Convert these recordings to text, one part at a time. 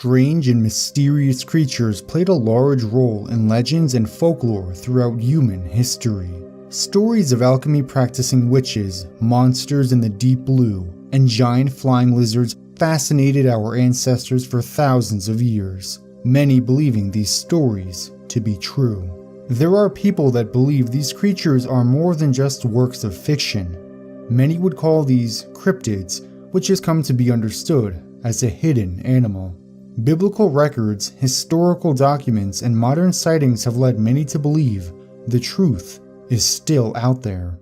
strange and mysterious creatures played a large role in legends and folklore throughout human history. Stories of alchemy practicing witches, monsters in the deep blue, and giant flying lizards fascinated our ancestors for thousands of years, many believing these stories to be true. There are people that believe these creatures are more than just works of fiction. Many would call these cryptids, which has come to be understood as a hidden animal. Biblical records, historical documents, and modern sightings have led many to believe the truth is still out there.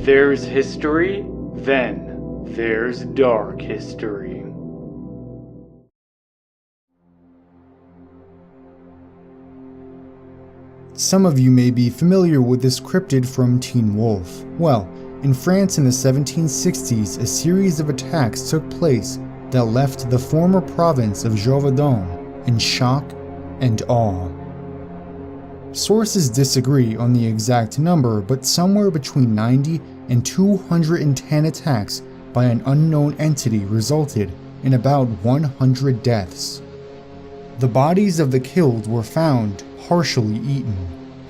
There's history, then there's dark history. Some of you may be familiar with this cryptid from Teen Wolf. Well, in France in the 1760s, a series of attacks took place that left the former province of Gévaudan in shock and awe. Sources disagree on the exact number, but somewhere between 90 and 210 attacks by an unknown entity resulted in about 100 deaths. The bodies of the killed were found partially eaten.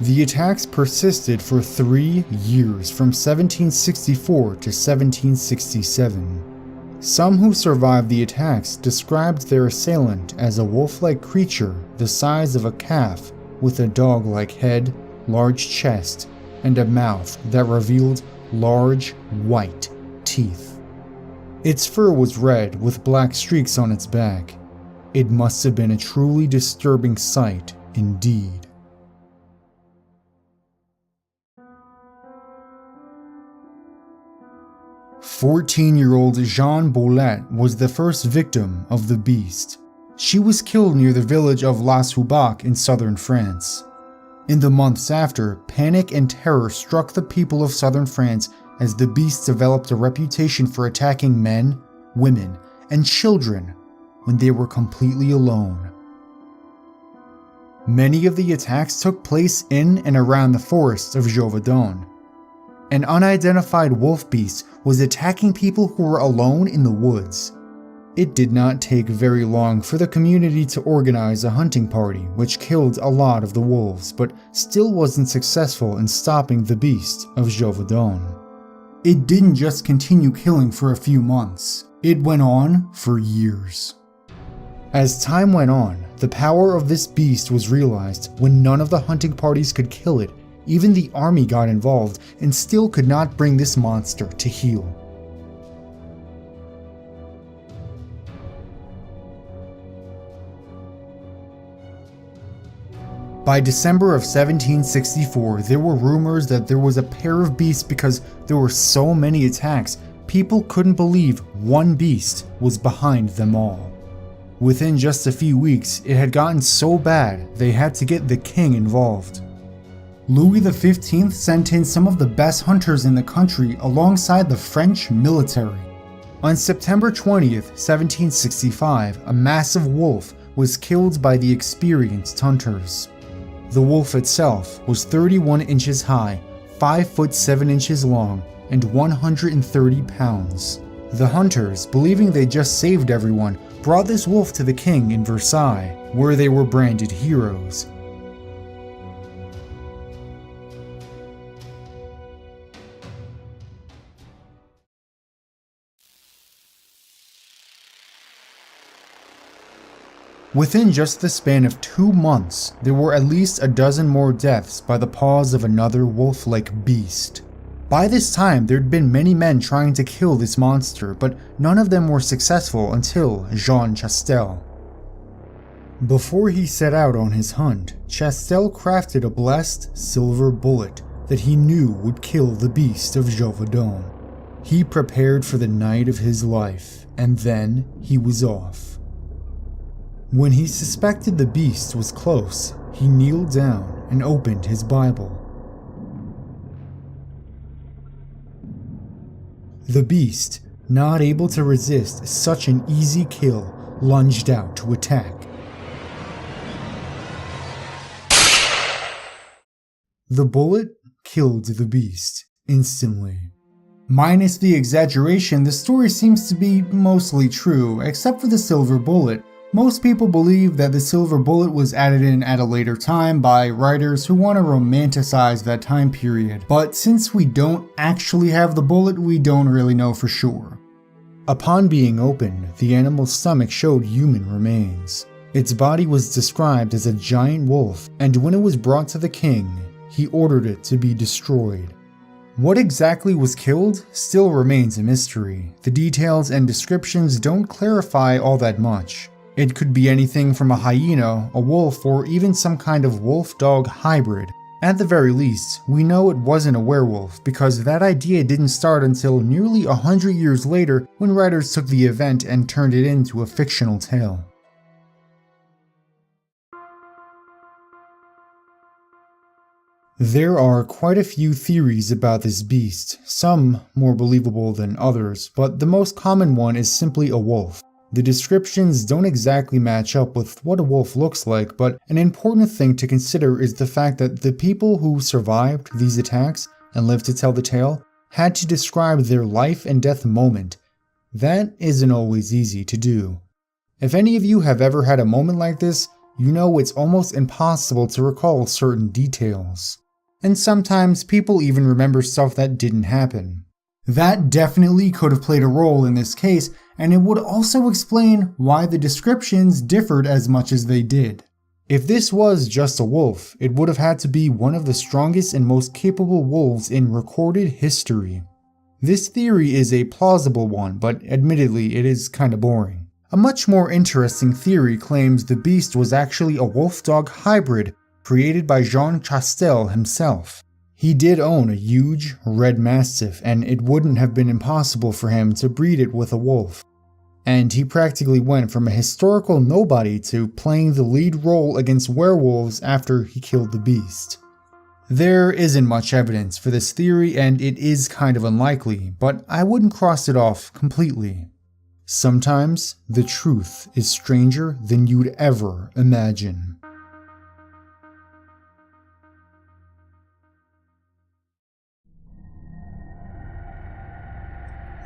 The attacks persisted for 3 years from 1764 to 1767. Some who survived the attacks described their assailant as a wolf-like creature the size of a calf with a dog-like head, large chest, and a mouth that revealed large, white teeth. Its fur was red with black streaks on its back. It must have been a truly disturbing sight indeed. "14-year-old Jeanne Boulette was the first victim of the beast. She was killed near the village of Les Houbacs in southern France. In the months after, panic and terror struck the people of southern France as the beast developed a reputation for attacking men, women, and children when they were completely alone. Many of the attacks took place in and around the forests of Gévaudan. An unidentified wolf beast was attacking people who were alone in the woods. It did not take very long for the community to organize a hunting party, which killed a lot of the wolves, but still wasn't successful in stopping the beast of Gévaudan. It didn't just continue killing for a few months, it went on for years. As time went on, the power of this beast was realized when none of the hunting parties could kill it. Even the army got involved and still could not bring this monster to heel. By December of 1764, there were rumors that there was a pair of beasts because there were so many attacks, people couldn't believe one beast was behind them all. Within just a few weeks, it had gotten so bad they had to get the king involved. Louis XV sent in some of the best hunters in the country alongside the French military. On September 20th, 1765, a massive wolf was killed by the experienced hunters. The wolf itself was 31 inches high, 5 foot 7 inches long, and 130 pounds. The hunters, believing they just saved everyone, brought this wolf to the king in Versailles, where they were branded heroes. Within just the span of 2 months, there were at least a dozen more deaths by the paws of another wolf-like beast. By this time, there'd been many men trying to kill this monster, but none of them were successful until Jean Chastel. Before he set out on his hunt, Chastel crafted a blessed silver bullet that he knew would kill the beast of Gévaudan. He prepared for the night of his life, and then he was off. When he suspected the beast was close, he kneeled down and opened his Bible. The beast, not able to resist such an easy kill, lunged out to attack. The bullet killed the beast instantly. Minus the exaggeration, the story seems to be mostly true, except for the silver bullet. Most people believe that the silver bullet was added in at a later time by writers who want to romanticize that time period, but since we don't actually have the bullet, we don't really know for sure. Upon being opened, the animal's stomach showed human remains. Its body was described as a giant wolf, and when it was brought to the king, he ordered it to be destroyed. What exactly was killed still remains a mystery. The details and descriptions don't clarify all that much. It could be anything from a hyena, a wolf, or even some kind of wolf-dog hybrid. At the very least, we know it wasn't a werewolf because that idea didn't start until nearly 100 years later when writers took the event and turned it into a fictional tale. There are quite a few theories about this beast, some more believable than others, but the most common one is simply a wolf. The descriptions don't exactly match up with what a wolf looks like, but an important thing to consider is the fact that the people who survived these attacks and lived to tell the tale had to describe their life and death moment. That isn't always easy to do. If any of you have ever had a moment like this, you know it's almost impossible to recall certain details. And sometimes people even remember stuff that didn't happen. That definitely could have played a role in this case, and it would also explain why the descriptions differed as much as they did. If this was just a wolf, it would have had to be one of the strongest and most capable wolves in recorded history. This theory is a plausible one, but admittedly it is kinda boring. A much more interesting theory claims the beast was actually a wolf-dog hybrid created by Jean Chastel himself. He did own a huge red mastiff, and it wouldn't have been impossible for him to breed it with a wolf. And he practically went from a historical nobody to playing the lead role against werewolves after he killed the beast. There isn't much evidence for this theory, and it is kind of unlikely, but I wouldn't cross it off completely. Sometimes the truth is stranger than you'd ever imagine.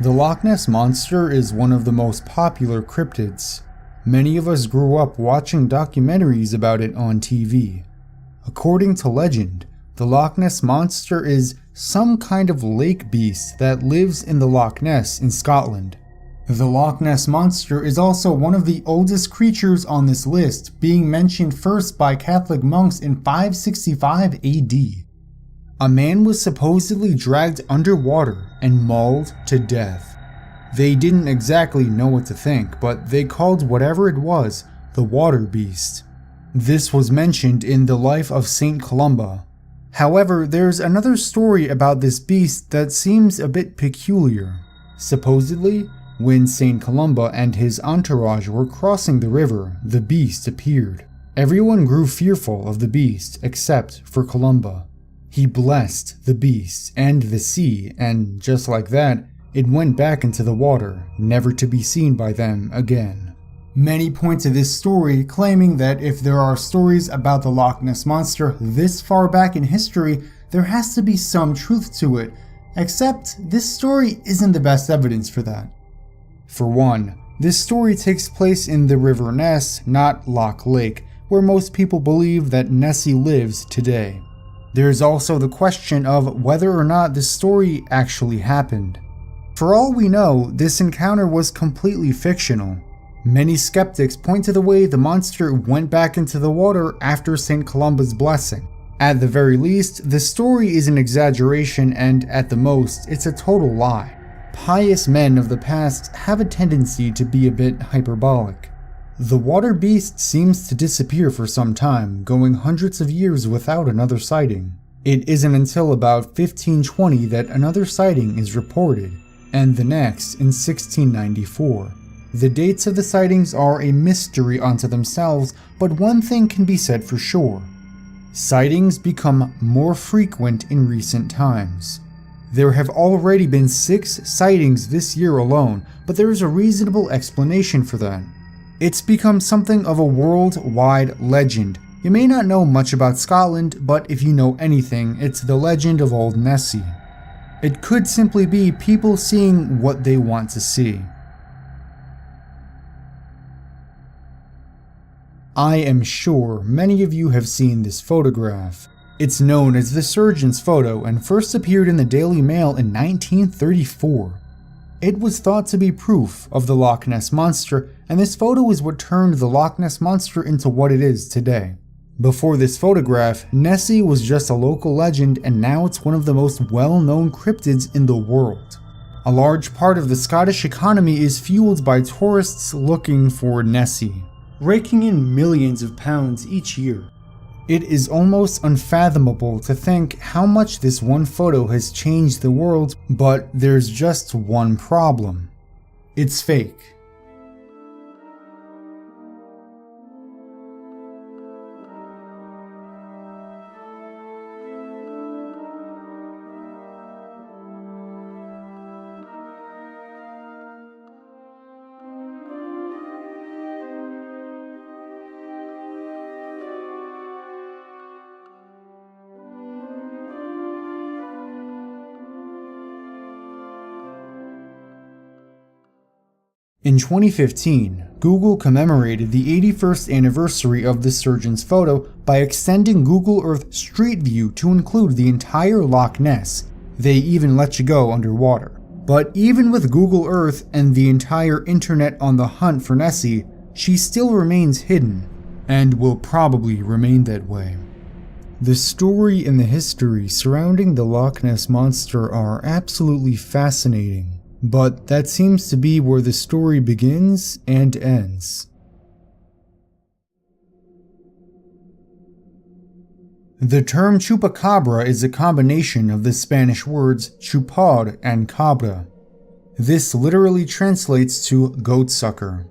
The Loch Ness Monster is one of the most popular cryptids. Many of us grew up watching documentaries about it on TV. According to legend, the Loch Ness Monster is some kind of lake beast that lives in the Loch Ness in Scotland. The Loch Ness Monster is also one of the oldest creatures on this list, being mentioned first by Catholic monks in 565 AD. A man was supposedly dragged underwater and mauled to death. They didn't exactly know what to think, but they called whatever it was the water beast. This was mentioned in the life of Saint Columba. However, there's another story about this beast that seems a bit peculiar. Supposedly, when Saint Columba and his entourage were crossing the river, the beast appeared. Everyone grew fearful of the beast except for Columba. He blessed the beast and the sea, and just like that, it went back into the water, never to be seen by them again. Many point to this story, claiming that if there are stories about the Loch Ness Monster this far back in history, there has to be some truth to it, except this story isn't the best evidence for that. For one, this story takes place in the River Ness, not Loch Lake, where most people believe that Nessie lives today. There's also the question of whether or not this story actually happened. For all we know, this encounter was completely fictional. Many skeptics point to the way the monster went back into the water after St. Columba's blessing. At the very least, the story is an exaggeration, and at the most, it's a total lie. Pious men of the past have a tendency to be a bit hyperbolic. The water beast seems to disappear for some time, going hundreds of years without another sighting. It isn't until about 1520 that another sighting is reported, and the next in 1694. The dates of the sightings are a mystery unto themselves, but one thing can be said for sure. Sightings become more frequent in recent times. There have already been 6 sightings this year alone, but there is a reasonable explanation for that. It's become something of a worldwide legend, You may not know much about Scotland, but if you know anything, it's the legend of Old Nessie. It could simply be people seeing what they want to see. I am sure many of you have seen this photograph. It's known as the surgeon's photo and first appeared in the Daily Mail in 1934. It was thought to be proof of the Loch Ness Monster, and this photo is what turned the Loch Ness Monster into what it is today. Before this photograph, Nessie was just a local legend, and now it's one of the most well-known cryptids in the world. A large part of the Scottish economy is fueled by tourists looking for Nessie, raking in millions of pounds each year. It is almost unfathomable to think how much this one photo has changed the world, but there's just one problem. It's fake. In 2015, Google commemorated the 81st anniversary of the surgeon's photo by extending Google Earth Street View to include the entire Loch Ness. They even let you go underwater. But even with Google Earth and the entire internet on the hunt for Nessie, she still remains hidden, and will probably remain that way. The story and the history surrounding the Loch Ness Monster are absolutely fascinating. But that seems to be where the story begins and ends. The term chupacabra is a combination of the Spanish words chupar and cabra. This literally translates to goat sucker.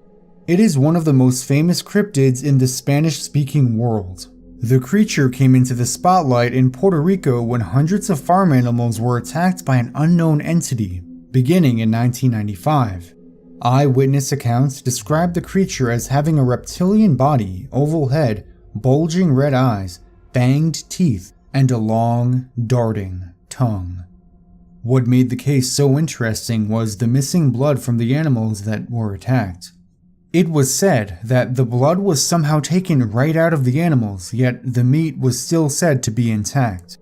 It is one of the most famous cryptids in the Spanish-speaking world. The creature came into the spotlight in Puerto Rico when hundreds of farm animals were attacked by an unknown entity. Beginning in 1995. Eyewitness accounts describe the creature as having a reptilian body, oval head, bulging red eyes, fanged teeth, and a long, darting tongue. What made the case so interesting was the missing blood from the animals that were attacked. It was said that the blood was somehow taken right out of the animals, yet the meat was still said to be intact.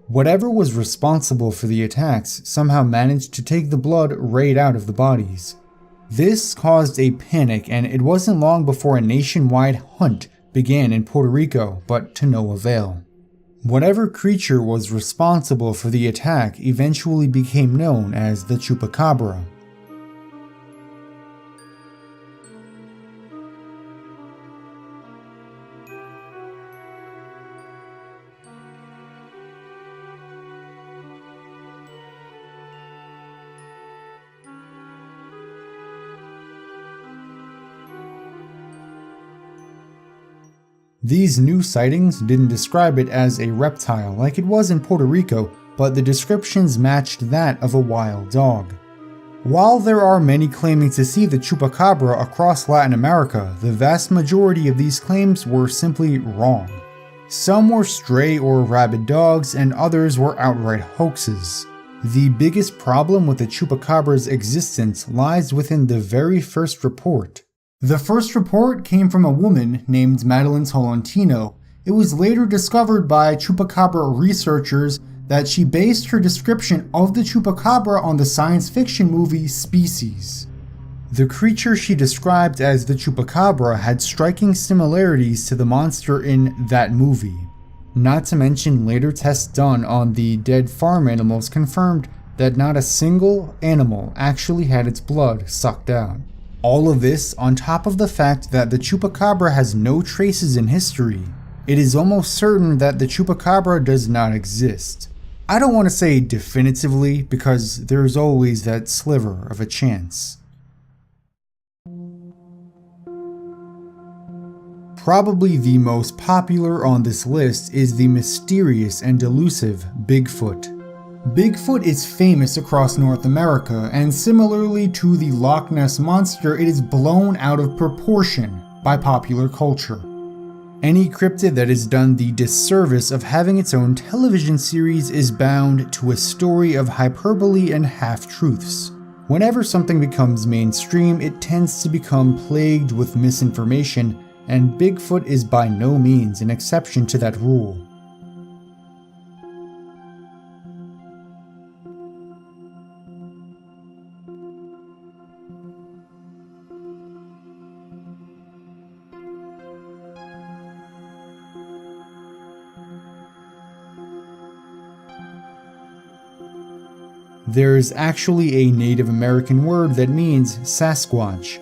Whatever was responsible for the attacks somehow managed to take the blood right out of the bodies. This caused a panic, and it wasn't long before a nationwide hunt began in Puerto Rico, but to no avail. Whatever creature was responsible for the attack eventually became known as the chupacabra. These new sightings didn't describe it as a reptile like it was in Puerto Rico, but the descriptions matched that of a wild dog. While there are many claiming to see the chupacabra across Latin America, the vast majority of these claims were simply wrong. Some were stray or rabid dogs, and others were outright hoaxes. The biggest problem with the chupacabra's existence lies within the very first report. The first report came from a woman named Madeline Tolentino. It was later discovered by chupacabra researchers that she based her description of the chupacabra on the science fiction movie Species. The creature she described as the chupacabra had striking similarities to the monster in that movie. Not to mention later tests done on the dead farm animals confirmed that not a single animal actually had its blood sucked out. All of this on top of the fact that the chupacabra has no traces in history. It is almost certain that the chupacabra does not exist. I don't want to say definitively because there's always that sliver of a chance. Probably the most popular on this list is the mysterious and elusive Bigfoot. Bigfoot is famous across North America, and similarly to the Loch Ness Monster, it is blown out of proportion by popular culture. Any cryptid that has done the disservice of having its own television series is bound to a story of hyperbole and half-truths. Whenever something becomes mainstream, it tends to become plagued with misinformation, and Bigfoot is by no means an exception to that rule. There's actually a Native American word that means Sasquatch.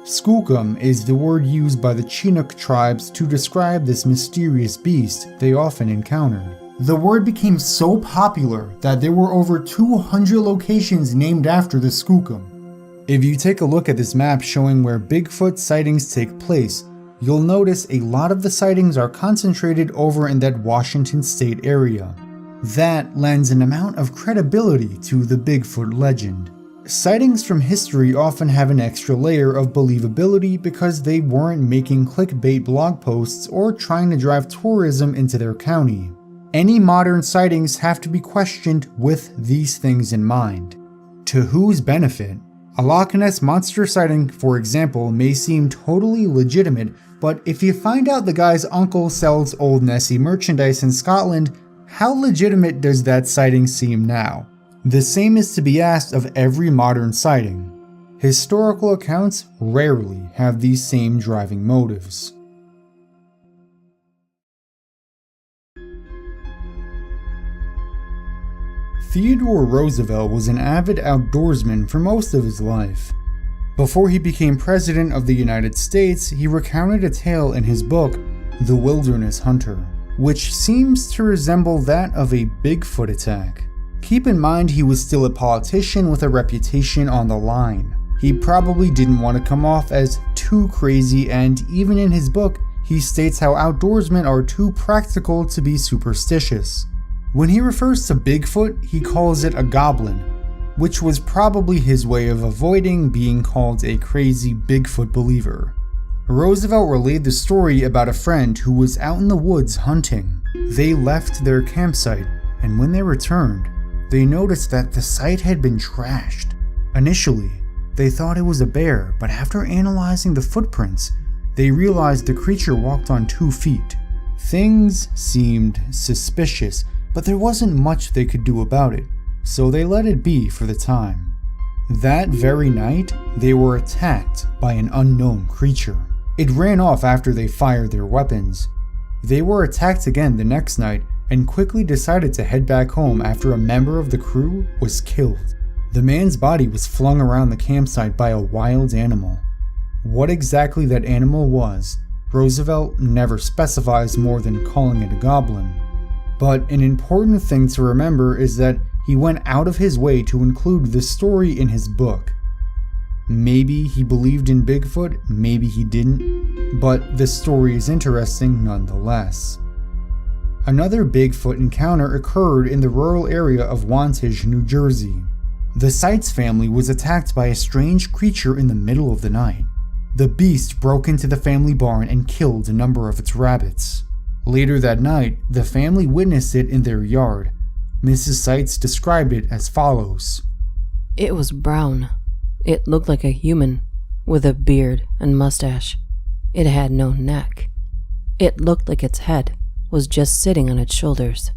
Skookum is the word used by the Chinook tribes to describe this mysterious beast they often encountered. The word became so popular that there were over 200 locations named after the Skookum. If you take a look at this map showing where Bigfoot sightings take place, you'll notice a lot of the sightings are concentrated over in that Washington state area. That lends an amount of credibility to the Bigfoot legend. Sightings from history often have an extra layer of believability because they weren't making clickbait blog posts or trying to drive tourism into their county. Any modern sightings have to be questioned with these things in mind. To whose benefit? A Loch Ness Monster sighting, for example, may seem totally legitimate, but if you find out the guy's uncle sells old Nessie merchandise in Scotland, how legitimate does that sighting seem now? The same is to be asked of every modern sighting. Historical accounts rarely have these same driving motives. Theodore Roosevelt was an avid outdoorsman for most of his life. Before he became President of the United States, he recounted a tale in his book, The Wilderness Hunter, which seems to resemble that of a Bigfoot attack. Keep in mind he was still a politician with a reputation on the line. He probably didn't want to come off as too crazy, and even in his book, he states how outdoorsmen are too practical to be superstitious. When he refers to Bigfoot, he calls it a goblin, which was probably his way of avoiding being called a crazy Bigfoot believer. Roosevelt relayed the story about a friend who was out in the woods hunting. They left their campsite, and when they returned, they noticed that the site had been trashed. Initially, they thought it was a bear, but after analyzing the footprints, they realized the creature walked on 2 feet. Things seemed suspicious, but there wasn't much they could do about it, so they let it be for the time. That very night, they were attacked by an unknown creature. It ran off after they fired their weapons. They were attacked again the next night and quickly decided to head back home after a member of the crew was killed. The man's body was flung around the campsite by a wild animal. What exactly that animal was, Roosevelt never specifies more than calling it a goblin. But an important thing to remember is that he went out of his way to include this story in his book. Maybe he believed in Bigfoot, maybe he didn't, but the story is interesting nonetheless. Another Bigfoot encounter occurred in the rural area of Wantage, New Jersey. The Seitz family was attacked by a strange creature in the middle of the night. The beast broke into the family barn and killed a number of its rabbits. Later that night, the family witnessed it in their yard. Mrs. Seitz described it as follows. It was brown. It looked like a human, with a beard and mustache. It had no neck. It looked like its head was just sitting on its shoulders.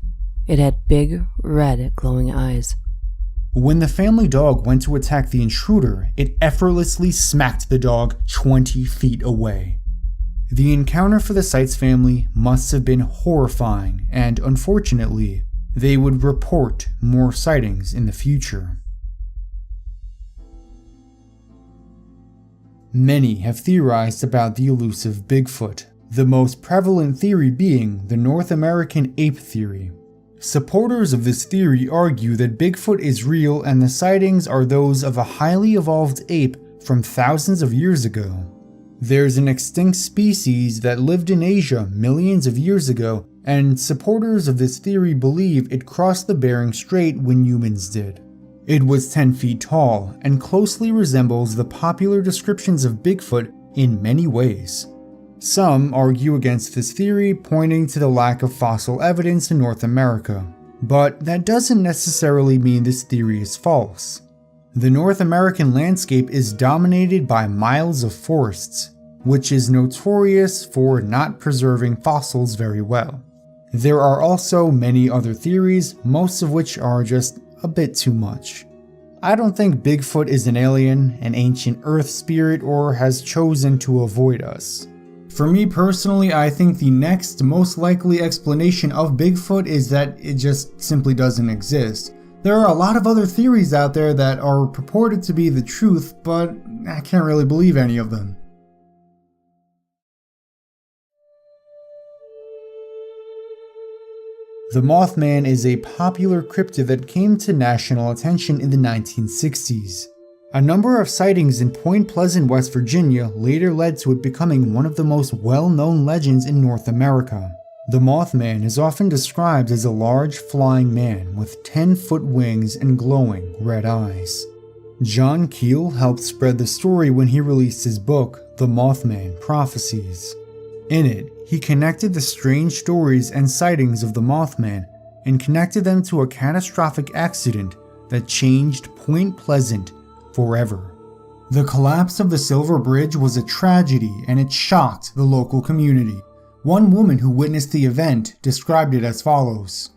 It had big, red, glowing eyes. When the family dog went to attack the intruder, it effortlessly smacked the dog 20 feet away. The encounter for the Seitz family must have been horrifying, and unfortunately, they would report more sightings in the future. Many have theorized about the elusive Bigfoot, the most prevalent theory being the North American ape theory. Supporters of this theory argue that Bigfoot is real and the sightings are those of a highly evolved ape from thousands of years ago. There's an extinct species that lived in Asia millions of years ago, and supporters of this theory believe it crossed the Bering Strait when humans did. It was 10 feet tall and closely resembles the popular descriptions of Bigfoot in many ways. Some argue against this theory, pointing to the lack of fossil evidence in North America. But that doesn't necessarily mean this theory is false. The North American landscape is dominated by miles of forests, which is notorious for not preserving fossils very well. There are also many other theories, most of which are just a bit too much. I don't think Bigfoot is an alien, an ancient earth spirit, or has chosen to avoid us. For me personally, I think the next most likely explanation of Bigfoot is that it just simply doesn't exist. There are a lot of other theories out there that are purported to be the truth, but I can't really believe any of them. The Mothman is a popular cryptid that came to national attention in the 1960s. A number of sightings in Point Pleasant, West Virginia later led to it becoming one of the most well-known legends in North America. The Mothman is often described as a large flying man with 10-foot wings and glowing red eyes. John Keel helped spread the story when he released his book, The Mothman Prophecies. In it, he connected the strange stories and sightings of the Mothman and connected them to a catastrophic accident that changed Point Pleasant forever. The collapse of the Silver Bridge was a tragedy and it shocked the local community. One woman who witnessed the event described it as follows.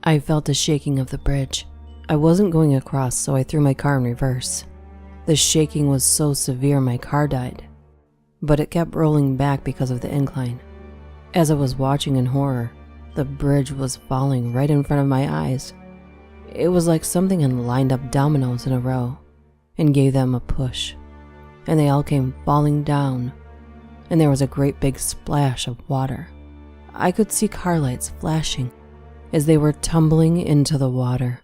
I felt a shaking of the bridge. I wasn't going across, so I threw my car in reverse. The shaking was so severe my car died, but it kept rolling back because of the incline. As I was watching in horror, the bridge was falling right in front of my eyes. It was like something had lined up dominoes in a row and gave them a push, and they all came falling down, and there was a great big splash of water. I could see car lights flashing as they were tumbling into the water.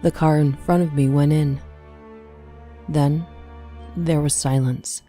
The car in front of me went in. Then there was silence.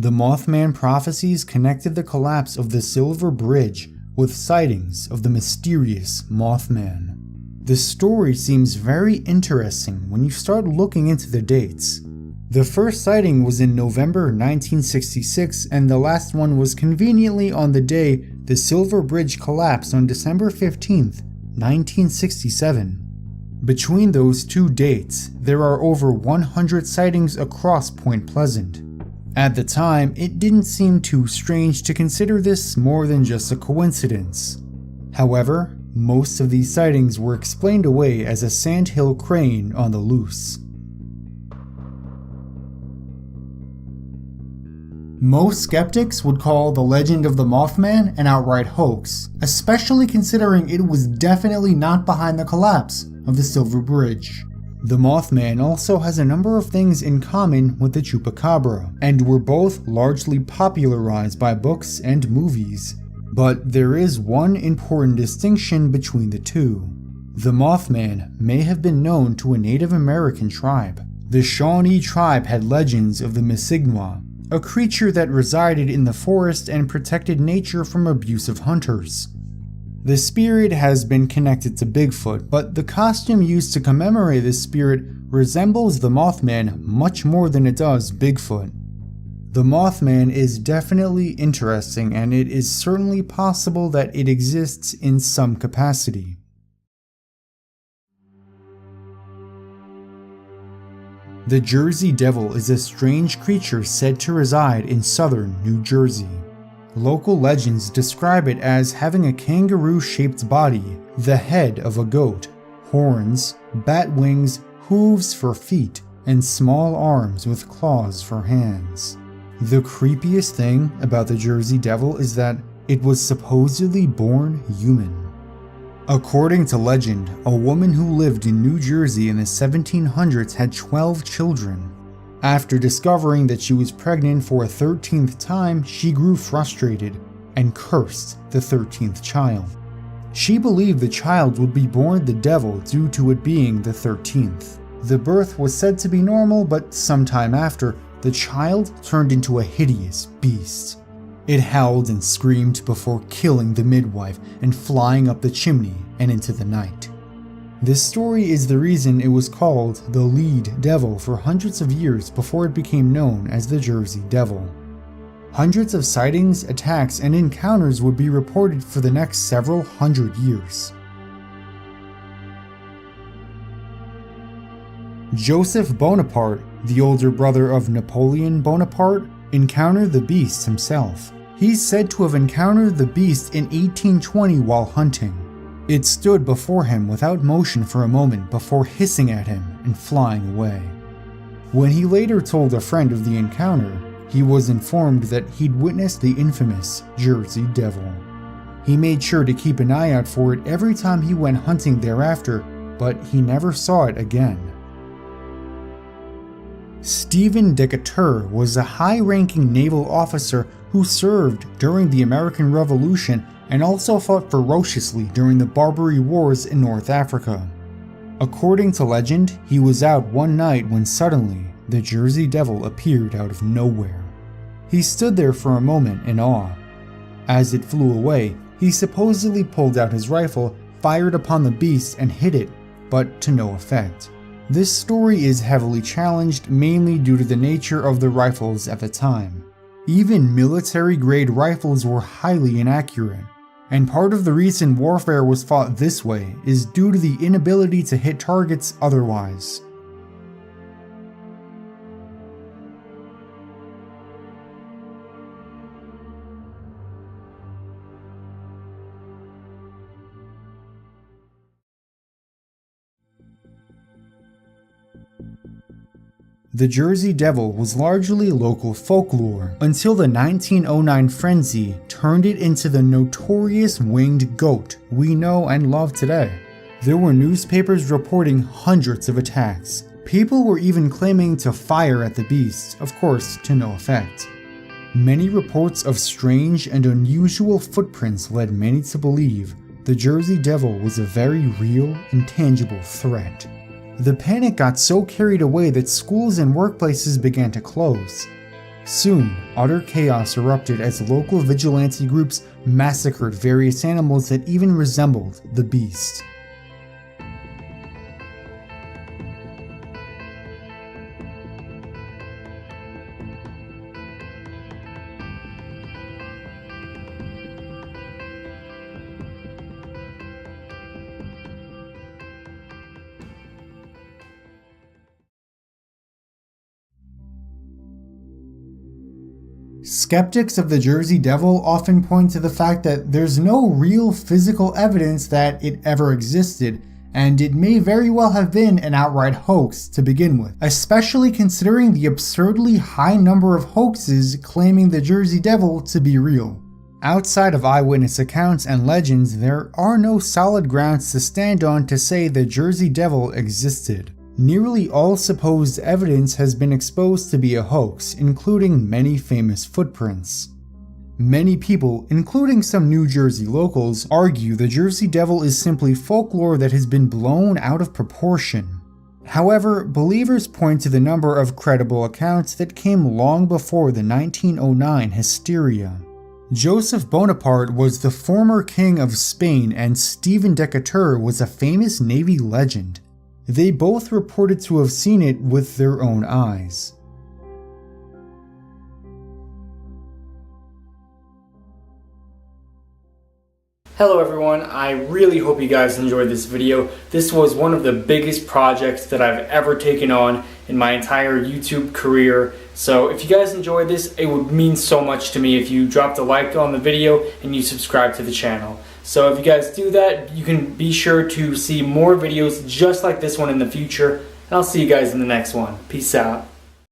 The Mothman prophecies connected the collapse of the Silver Bridge with sightings of the mysterious Mothman. The story seems very interesting when you start looking into the dates. The first sighting was in November 1966, and the last one was conveniently on the day the Silver Bridge collapsed on December 15th, 1967. Between those two dates, there are over 100 sightings across Point Pleasant. At the time, it didn't seem too strange to consider this more than just a coincidence. However, most of these sightings were explained away as a sandhill crane on the loose. Most skeptics would call the legend of the Mothman an outright hoax, especially considering it was definitely not behind the collapse of the Silver Bridge. The Mothman also has a number of things in common with the Chupacabra, and were both largely popularized by books and movies. But there is one important distinction between the two. The Mothman may have been known to a Native American tribe. The Shawnee tribe had legends of the Misigna, a creature that resided in the forest and protected nature from abusive hunters. The spirit has been connected to Bigfoot, but the costume used to commemorate this spirit resembles the Mothman much more than it does Bigfoot. The Mothman is definitely interesting, and it is certainly possible that it exists in some capacity. The Jersey Devil is a strange creature said to reside in southern New Jersey. Local legends describe it as having a kangaroo-shaped body, the head of a goat, horns, bat wings, hooves for feet, and small arms with claws for hands. The creepiest thing about the Jersey Devil is that it was supposedly born human. According to legend, a woman who lived in New Jersey in the 1700s had 12 children. After discovering that she was pregnant for a 13th time, she grew frustrated and cursed the 13th child. She believed the child would be born the devil due to it being the 13th. The birth was said to be normal, but sometime after, the child turned into a hideous beast. It howled and screamed before killing the midwife and flying up the chimney and into the night. This story is the reason it was called the Lead Devil for hundreds of years before it became known as the Jersey Devil. Hundreds of sightings, attacks, and encounters would be reported for the next several hundred years. Joseph Bonaparte, the older brother of Napoleon Bonaparte, encountered the beast himself. He's said to have encountered the beast in 1820 while hunting. It stood before him without motion for a moment before hissing at him and flying away. When he later told a friend of the encounter, he was informed that he'd witnessed the infamous Jersey Devil. He made sure to keep an eye out for it every time he went hunting thereafter, but he never saw it again. Stephen Decatur was a high-ranking naval officer who served during the American Revolution and also fought ferociously during the Barbary Wars in North Africa. According to legend, he was out one night when suddenly the Jersey Devil appeared out of nowhere. He stood there for a moment in awe. As it flew away, he supposedly pulled out his rifle, fired upon the beast and hit it, but to no effect. This story is heavily challenged mainly due to the nature of the rifles at the time. Even military-grade rifles were highly inaccurate, and part of the reason warfare was fought this way is due to the inability to hit targets otherwise. The Jersey Devil was largely local folklore until the 1909 frenzy turned it into the notorious winged goat we know and love today. There were newspapers reporting hundreds of attacks. People were even claiming to fire at the beast, of course to no effect. Many reports of strange and unusual footprints led many to believe the Jersey Devil was a very real and tangible threat. The panic got so carried away that schools and workplaces began to close. Soon, utter chaos erupted as local vigilante groups massacred various animals that even resembled the beast. Skeptics of the Jersey Devil often point to the fact that there's no real physical evidence that it ever existed, and it may very well have been an outright hoax to begin with, especially considering the absurdly high number of hoaxes claiming the Jersey Devil to be real. Outside of eyewitness accounts and legends, there are no solid grounds to stand on to say the Jersey Devil existed. Nearly all supposed evidence has been exposed to be a hoax, including many famous footprints. Many people, including some New Jersey locals, argue the Jersey Devil is simply folklore that has been blown out of proportion. However, believers point to the number of credible accounts that came long before the 1909 hysteria. Joseph Bonaparte was the former king of Spain, and Stephen Decatur was a famous Navy legend. They both reported to have seen it with their own eyes. Hello everyone, I really hope you guys enjoyed this video. This was one of the biggest projects that I've ever taken on in my entire YouTube career. So if you guys enjoyed this, it would mean so much to me if you dropped a like on the video and you subscribe to the channel. So if you guys do that, you can be sure to see more videos just like this one in the future. And I'll see you guys in the next one. Peace out.